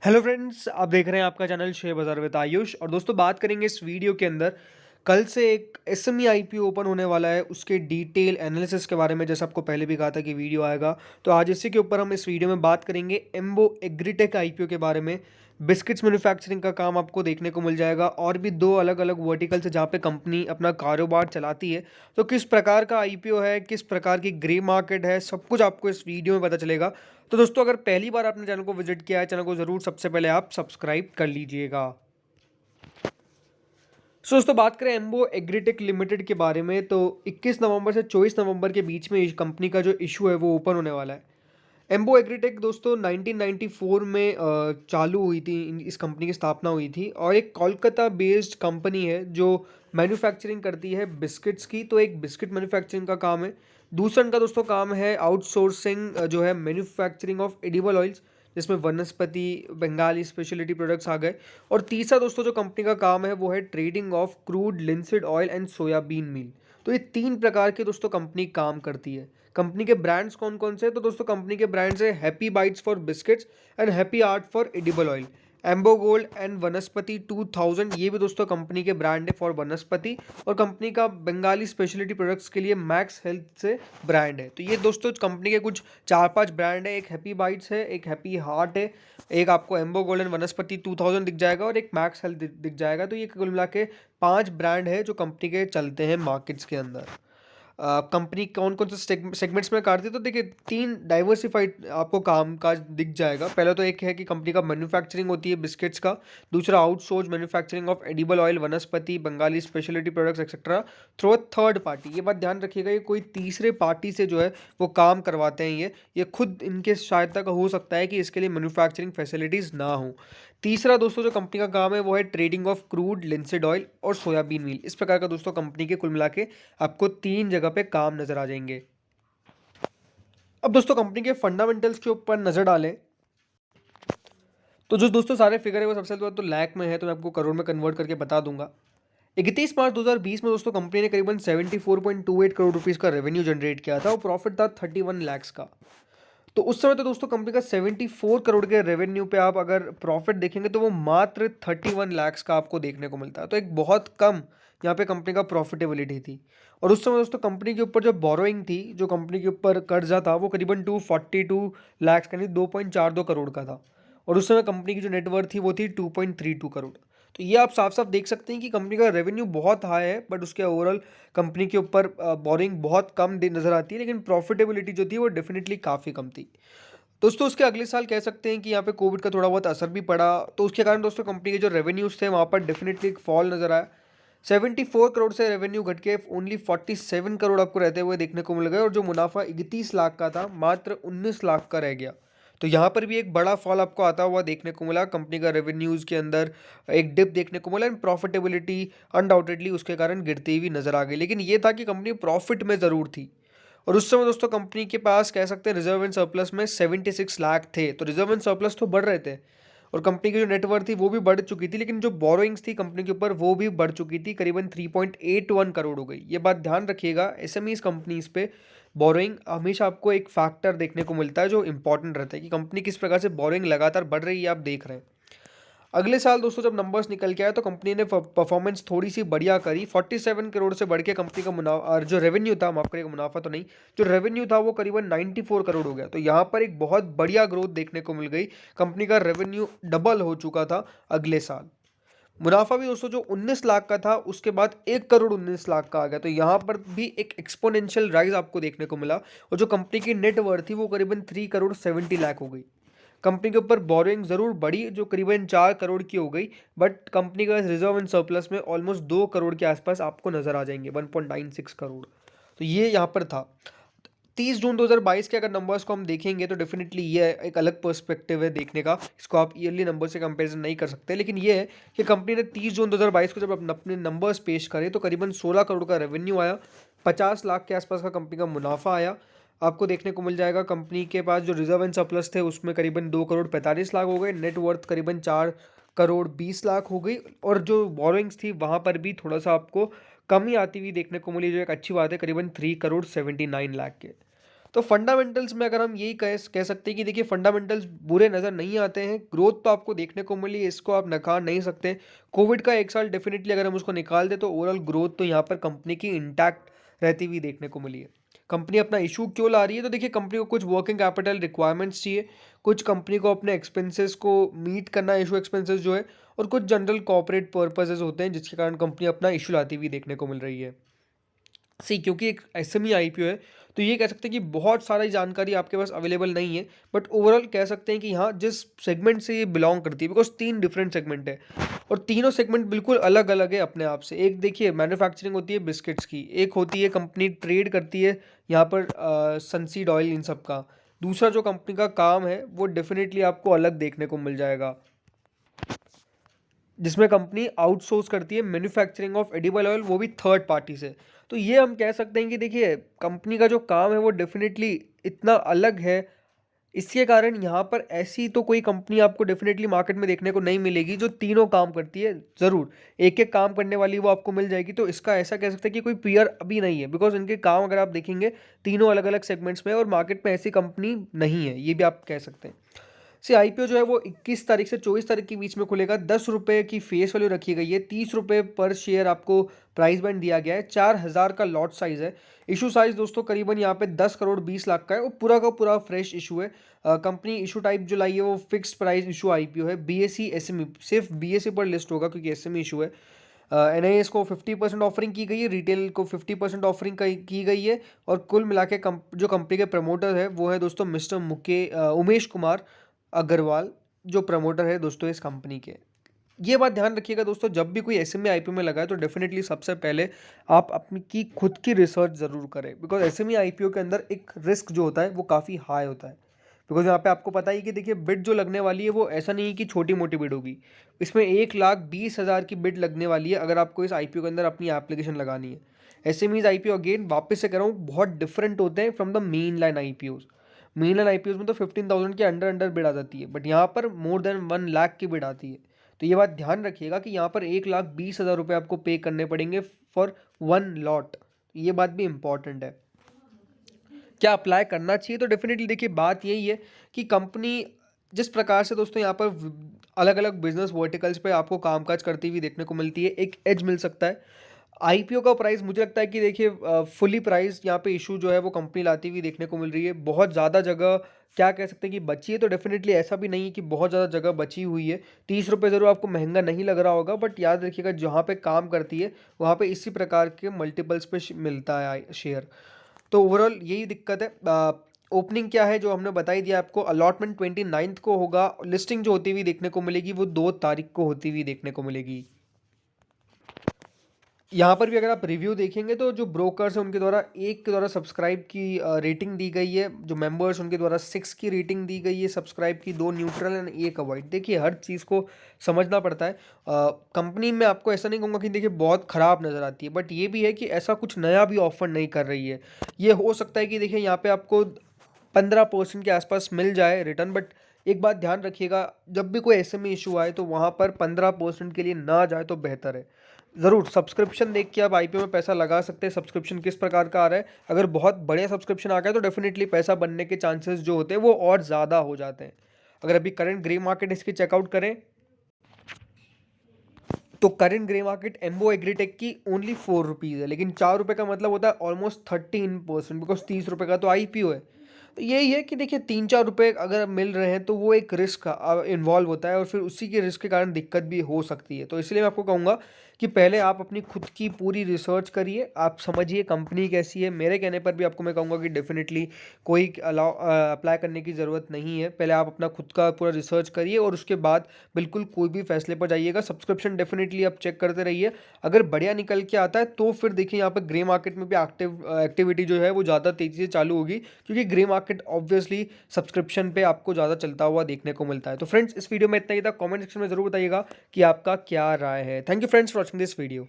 Hello friends, आप देख रहे हैं आपका चैनल शेयर बाजार विद आयुष। और दोस्तों, बात करेंगे इस वीडियो के अंदर कल से एक एसएमई आईपीओ ओपन होने वाला है, उसके डिटेल एनालिसिस के बारे में। जैसे आपको पहले भी कहा था कि वीडियो आएगा, तो आज इसी के ऊपर हम इस वीडियो में बात करेंगे। एम्बो एग्रीटेक आईपीओ के बारे में। बिस्किट्स मैन्युफैक्चरिंग का काम आपको देखने को मिल जाएगा, और भी दो अलग अलग वर्टिकल्स है जहाँ पे कंपनी अपना कारोबार चलाती है। तो किस प्रकार का आईपीओ है, किस प्रकार की ग्रे मार्केट है, सब कुछ आपको इस वीडियो में पता चलेगा। तो दोस्तों, अगर पहली बार आपने चैनल को विजिट किया है, चैनल को जरूर सबसे पहले आप सब्सक्राइब कर लीजिएगा। दोस्तों, बात करें एम्बो एग्रीटेक लिमिटेड के बारे में, तो 21 नवंबर से 24 नवंबर के बीच में इस कंपनी का जो इशू है वो ओपन होने वाला है। एम्बो एग्रीटेक दोस्तों 1994 में चालू हुई थी, इस कंपनी की स्थापना हुई थी, और एक कोलकाता बेस्ड कंपनी है जो मैन्युफैक्चरिंग करती है बिस्किट्स की। तो एक बिस्किट मैन्युफैक्चरिंग का काम है। दूसरा इनका दोस्तों काम है आउटसोर्सिंग, जो है मैन्युफैक्चरिंग ऑफ एडिबल ऑयल्स, जिसमें वनस्पति बंगाली स्पेशलिटी प्रोडक्ट्स आ गए। और तीसरा दोस्तों जो कंपनी का काम है वो है trading of crude linseed oil and soybean meal. तो ये तीन प्रकार के दोस्तों कंपनी काम करती है। कंपनी के ब्रांड्स कौन कौन से हैं? तो दोस्तों कंपनी के ब्रांड्स है Happy Bites for biscuits and Happy Art for edible oil. Embo Gold and vanaspati 2000, ये भी दोस्तों कंपनी के ब्रांड है फॉर वनस्पति। और कंपनी का बंगाली स्पेशलिटी प्रोडक्ट्स के लिए मैक्स हेल्थ से ब्रांड है। तो ये दोस्तों कंपनी के कुछ 4-5 ब्रांड है। एक हैप्पी बाइट्स है, एक हैप्पी हार्ट है, एक आपको एम्बो गोल्ड एंड वनस्पति 2000 दिख जाएगा, और एक मैक्स हेल्थ दिख जाएगा। तो ये कुल मिला के 5 ब्रांड है जो कंपनी के चलते हैं मार्केट्स के अंदर। कंपनी कौन कौन से सेगमेंट्स में काटती है? तो देखिए, तीन डाइवर्सिफाइड आपको काम काज दिख जाएगा। पहला तो एक है कि कंपनी का मैन्युफैक्चरिंग होती है बिस्किट्स का। दूसरा outsource manufacturing of edible oil, vanaspati, Bengali speciality products etcetera through a third party. ये बात ध्यान रखिएगा, ये कोई तीसरे पार्टी से जो है वो काम करवाते हैं। ये खुद इनके सहायता का हो सकता है कि इसके लिए मैन्युफैक्चरिंग फैसिलिटीज़ ना हो। तीसरा दोस्तों जो कंपनी का काम है वो है trading of crude linseed oil और सोयाबीन मील। इस प्रकार का दोस्तों कंपनी के कुल मिला के आपको तीन जगह पे काम नजर आ जाएंगे। अब दोस्तों कंपनी के फंडामेंटल्स के ऊपर नजर डालें, तो जो दोस्तों सारे फिगर है वो सबसे पहले तो लाख में है, तो मैं आपको करोड़ में कन्वर्ट करके बता दूंगा। 31 मार्च 2020 में दोस्तों कंपनी ने करीबन 74.28 करोड़ रुपीस का रेवेन्यू जनरेट किया था, और प्रॉफिट था 31 लाख का। तो उस समय तो दोस्तों कंपनी का 74 करोड़ के रेवेन्यू पे आप अगर प्रॉफिट देखेंगे तो वो मात्र 31 लाख का आपको देखने को मिलता है। तो एक बहुत कम यहाँ पे कंपनी का प्रॉफिटेबिलिटी थी। और उस समय दोस्तों कंपनी के ऊपर जो बोरोइंग थी, जो कंपनी के ऊपर कर्जा था, वो करीबन 242 लाख यानी 2.42 करोड़ का था। और उस समय कंपनी की जो नेटवर्थ थी वो थी 2.32 करोड़। तो ये आप साफ साफ देख सकते हैं कि कंपनी का रेवेन्यू बहुत हाई है, बट उसके ओवरऑल कंपनी के ऊपर बोरिंग बहुत कम नजर आती है, लेकिन प्रॉफिटेबिलिटी जो थी वो डेफिनेटली काफ़ी कम थी। दोस्तों उसके अगले साल कह सकते हैं कि यहाँ पे कोविड का थोड़ा बहुत असर भी पड़ा, तो उसके कारण दोस्तों कंपनी के जो रेवेन्यूज थे वहाँ पर डेफिनेटली एक फॉल नजर आया। 74 करोड़ से रेवेन्यू घट के ओनली 47 करोड़ आपको रहते हुए देखने को मिल गए, और जो मुनाफा 31 लाख का था मात्र 19 लाख का रह गया। तो यहाँ पर भी एक बड़ा फॉल आपको आता हुआ देखने को मिला। कंपनी का रेवेन्यूज़ के अंदर एक डिप देखने को मिला, एंड प्रॉफिटेबिलिटी अनडाउटेडली उसके कारण गिरती हुई नजर आ गई। लेकिन ये था कि कंपनी प्रॉफिट में ज़रूर थी। और उस समय दोस्तों कंपनी के पास कह सकते हैं रिजर्व एंड सरप्लस में 76 लाख थे। तो रिजर्व एंड सरप्लस तो बढ़ रहे थे, और कंपनी की जो नेटवर्थ थी वो भी बढ़ चुकी थी, लेकिन जो बोरोइंग्स थी कंपनी के ऊपर वो भी बढ़ चुकी थी, करीबन 3.81 करोड़ हो गई। ये बात ध्यान रखिएगा, एसएमईज कंपनीज पे बोरोइंग हमेशा आपको एक फैक्टर देखने को मिलता है जो इंपॉर्टेंट रहता है कि कंपनी किस प्रकार से बोरोइंग लगातार बढ़ रही है, आप देख रहे हैं। अगले साल दोस्तों जब नंबर्स निकल के आए तो कंपनी ने परफॉर्मेंस थोड़ी सी बढ़िया करी। 47 करोड़ से बढ़ के कंपनी का मुनाफा, और जो रेवेन्यू था, माफ करिएगा मुनाफा तो नहीं, जो रेवेन्यू था वो करीबन 94 करोड़ हो गया। तो यहाँ पर एक बहुत बढ़िया ग्रोथ देखने को मिल गई। कंपनी का रेवेन्यू डबल हो चुका था अगले साल। मुनाफा भी दोस्तों जो 19 लाख का था उसके बाद 1 करोड़ 19 लाख का आ गया। तो यहाँ पर भी एक एक्सपोनेंशियल राइज आपको देखने को मिला, और जो कंपनी की नेट वर्थ थी वो करीबन 3 करोड़ 70 लाख हो गई। कंपनी के ऊपर बोरिंग जरूर बढ़ी, जो करीबन 4 करोड़ की हो गई, बट कंपनी का रिजर्व एंड सरप्लस में ऑलमोस्ट 2 करोड़ के आसपास आपको नजर आ जाएंगे, 1.96 करोड़। तो ये यहाँ पर था। 30 जून 2022 के अगर नंबर्स को हम देखेंगे तो डेफिनेटली ये एक अलग पर्सपेक्टिव है देखने का। इसको आप ईयरली नंबर से कंपैरिजन नहीं कर सकते, लेकिन ये है कि कंपनी ने 30 जून 2022 को जब अपने नंबर्स पेश करे तो करीबन 16 करोड़ का रेवेन्यू आया, 50 लाख के आसपास का कंपनी का मुनाफा आया। आपको देखने को मिल जाएगा कंपनी के पास जो रिजर्व एंड सरप्लस थे उसमें करीबन 2 करोड़ 45 लाख हो गए, नेट वर्थ करीबन 4 करोड़ 20 लाख हो गई। और जो बोरोइंग्स थी वहाँ पर भी थोड़ा सा आपको कमी आती हुई देखने को मिली, जो एक अच्छी बात है, करीबन 3 करोड़ 79 लाख के। तो फंडामेंटल्स में अगर हम यही कह सकते हैं कि देखिए फंडामेंटल्स बुरे नज़र नहीं आते हैं, ग्रोथ तो आपको देखने को मिली, इसको आप नकार नहीं सकते। कोविड का 1 साल डेफिनिटली अगर हम उसको निकाल दें तो ओवरऑल ग्रोथ तो यहाँ पर कंपनी की इंटैक्ट रहती हुई देखने को मिली है। कंपनी अपना इशू क्यों ला रही है? तो देखिए कंपनी को कुछ वर्किंग कैपिटल रिक्वायरमेंट्स चाहिए, कुछ कंपनी को अपने एक्सपेंसेस को मीट करना, इशू एक्सपेंसेस जो है, और कुछ जनरल कॉर्पोरेट पर्पसेस होते हैं जिसके कारण कंपनी अपना इशू लाती हुई देखने को मिल रही है। क्योंकि एक एसएमई आईपीओ है, तो ये कह सकते हैं कि बहुत सारी जानकारी आपके पास अवेलेबल नहीं है, बट ओवरऑल कह सकते हैं कि हाँ, जिस सेगमेंट से ये बिलोंग करती है, बिकॉज 3 डिफरेंट सेगमेंट है और तीनों सेगमेंट बिल्कुल अलग अलग है अपने आप से। एक देखिए मैन्युफैक्चरिंग होती है बिस्किट्स की, एक होती है कंपनी ट्रेड करती है यहाँ पर सनसीड ऑयल इन सब का। दूसरा जो कंपनी का काम है वो डेफिनेटली आपको अलग देखने को मिल जाएगा, जिसमें कंपनी आउटसोर्स करती है मैन्युफैक्चरिंग ऑफ एडिबल ऑयल, वो भी थर्ड पार्टी से। तो ये हम कह सकते हैं कि देखिए कंपनी का जो काम है वो डेफिनेटली इतना अलग है, इसके कारण यहाँ पर ऐसी तो कोई कंपनी आपको डेफिनेटली मार्केट में देखने को नहीं मिलेगी जो तीनों काम करती है। ज़रूर एक एक काम करने वाली वो आपको मिल जाएगी, तो इसका ऐसा कह सकते हैं कि कोई पीयर अभी नहीं है, बिकॉज इनके काम अगर आप देखेंगे तीनों अलग अलग सेगमेंट्स में, और मार्केट में ऐसी कंपनी नहीं है, ये भी आप कह सकते हैं। आईपीओ जो है वो 21 तारीख से 24 तारीख के बीच में खुलेगा। 10 रुपये की फेस वैल्यू रखी गई है, 30 रुपये पर शेयर आपको प्राइस बैंड दिया गया है, 4000 का लॉट साइज है। इशू साइज दोस्तों करीबन यहाँ पे 10 करोड़ 20 लाख का है, वो पूरा का पूरा फ्रेश इशू है। कंपनी इशू टाइप जो लाई है वो फिक्स्ड प्राइस इशू आईपीओ है, बीएसई एसएमई, सिर्फ बीएसई पर लिस्ट होगा क्योंकि एसएमई इशू है। एनआईएस को 50% ऑफरिंग की गई है, रिटेल को 50% ऑफरिंग की गई है, और कुल मिला के जो कंपनी के प्रमोटर है वो है दोस्तों मिस्टर उमेश कुमार अग्रवाल, जो प्रमोटर है दोस्तों इस कंपनी के। ये बात ध्यान रखिएगा दोस्तों, जब भी कोई एसएमई आईपीओ में लगा है तो डेफिनेटली सबसे पहले आप अपनी की खुद की रिसर्च ज़रूर करें, बिकॉज एसएमई आईपीओ के अंदर एक रिस्क जो होता है वो काफ़ी हाई होता है। बिकॉज यहाँ पे आपको पता ही कि देखिए बिड जो लगने वाली है वो ऐसा नहीं है कि छोटी मोटी बिड होगी, इसमें 1,20,000 की बिड लगने वाली है अगर आपको इस आईपीओ के अंदर अपनी एप्लीकेशन लगानी है। एसएमईज आईपीओ अगेन वापस से कह रहा हूँ बहुत डिफरेंट होते हैं from the main line IPO. Main line IPO में तो 15,000 के अंडर अंडर बिड आ जाती है, बट यहाँ पर मोर देन 1 लाख की बिड आती है। तो ये बात ध्यान रखिएगा कि यहाँ पर 1,20,000 रुपये आपको पे करने पड़ेंगे फॉर 1 लॉट। ये बात भी इंपॉर्टेंट है। क्या अप्लाई करना चाहिए? तो डेफिनेटली देखिए बात यही है कि कंपनी जिस प्रकार से दोस्तों यहाँ पर अलग अलग बिजनेस वर्टिकल्स पे आपको कामकाज करती हुई देखने को मिलती है, एक एज मिल सकता है। आईपीओ का प्राइस मुझे लगता है कि देखिए फुली प्राइस यहाँ पे इशू जो है वो कंपनी लाती हुई देखने को मिल रही है। बहुत ज़्यादा जगह क्या कह सकते हैं कि बची है, तो डेफिनेटली ऐसा भी नहीं है कि बहुत ज़्यादा जगह बची हुई है। 30 रुपये ज़रूर आपको महंगा नहीं लग रहा होगा, बट याद रखिएगा जहाँ पे काम करती है वहाँ पे इसी प्रकार के मल्टीपल्स पे मिलता है शेयर। तो ओवरऑल यही दिक्कत है। ओपनिंग क्या है जो हमने बताई दिया आपको, अलॉटमेंट 29 को होगा, लिस्टिंग जो होती हुई देखने को मिलेगी वो 2 तारीख को होती हुई देखने को मिलेगी। यहाँ पर भी अगर आप रिव्यू देखेंगे तो जो ब्रोकर्स हैं उनके द्वारा 1 के द्वारा सब्सक्राइब की रेटिंग दी गई है, जो मेंबर्स उनके द्वारा 6 की रेटिंग दी गई है सब्सक्राइब की, 2 न्यूट्रल एंड 1 अवॉइड। देखिए हर चीज़ को समझना पड़ता है। कंपनी में आपको ऐसा नहीं कहूँगा कि देखिए बहुत ख़राब नज़र आती है, बट ये भी है कि ऐसा कुछ नया भी ऑफर नहीं कर रही है। ये हो सकता है कि देखिए यहाँ पे आपको 15% के आसपास मिल जाए रिटर्न, बट एक बात ध्यान रखिएगा, जब भी कोई एसएमई इशू आए तो वहाँ पर 15% के लिए ना जाए तो बेहतर है। ज़रूर सब्सक्रिप्शन देख के आप आईपीओ में पैसा लगा सकते हैं, सब्सक्रिप्शन किस प्रकार का आ रहा है। अगर बहुत बढ़िया सब्सक्रिप्शन आ गया तो डेफिनेटली पैसा बनने के चांसेस जो होते हैं वो और ज़्यादा हो जाते हैं। अगर अभी करंट ग्रे मार्केट इसकी चेकआउट करें तो करंट ग्रे मार्केट एम्बो एग्रीटेक की ओनली 4 रुपीज़ है, लेकिन 4 रुपये का मतलब होता है ऑलमोस्ट 13%, बिकॉज 30 रुपये का तो आईपीओ है। तो यही है कि देखिए 3-4 रुपये अगर मिल रहे हैं तो वो एक रिस्क इन्वॉल्व होता है, और फिर उसी के रिस्क के कारण दिक्कत भी हो सकती है। तो इसलिए मैं आपको कहूँगा कि पहले आप अपनी खुद की पूरी रिसर्च करिए, आप समझिए कंपनी कैसी है। मेरे कहने पर भी आपको मैं कहूँगा कि डेफिनेटली कोई अप्लाई करने की ज़रूरत नहीं है। पहले आप अपना खुद का पूरा रिसर्च करिए और उसके बाद बिल्कुल कोई भी फैसले पर जाइएगा। सब्सक्रिप्शन डेफिनेटली आप चेक करते रहिए, अगर बढ़िया निकल के आता है तो फिर देखिए यहाँ पर ग्रे मार्केट में भी एक्टिविटी जो है वो ज़्यादा तेज़ी से चालू होगी, क्योंकि ग्रे मार्केट ऑब्वियसली सब्सक्रिप्शन पे आपको ज़्यादा चलता हुआ देखने को मिलता है। तो फ्रेंड्स इस वीडियो में इतना ही था, कमेंट सेक्शन में ज़रूर बताइएगा कि आपका क्या राय है। Thank you friends for watching this video.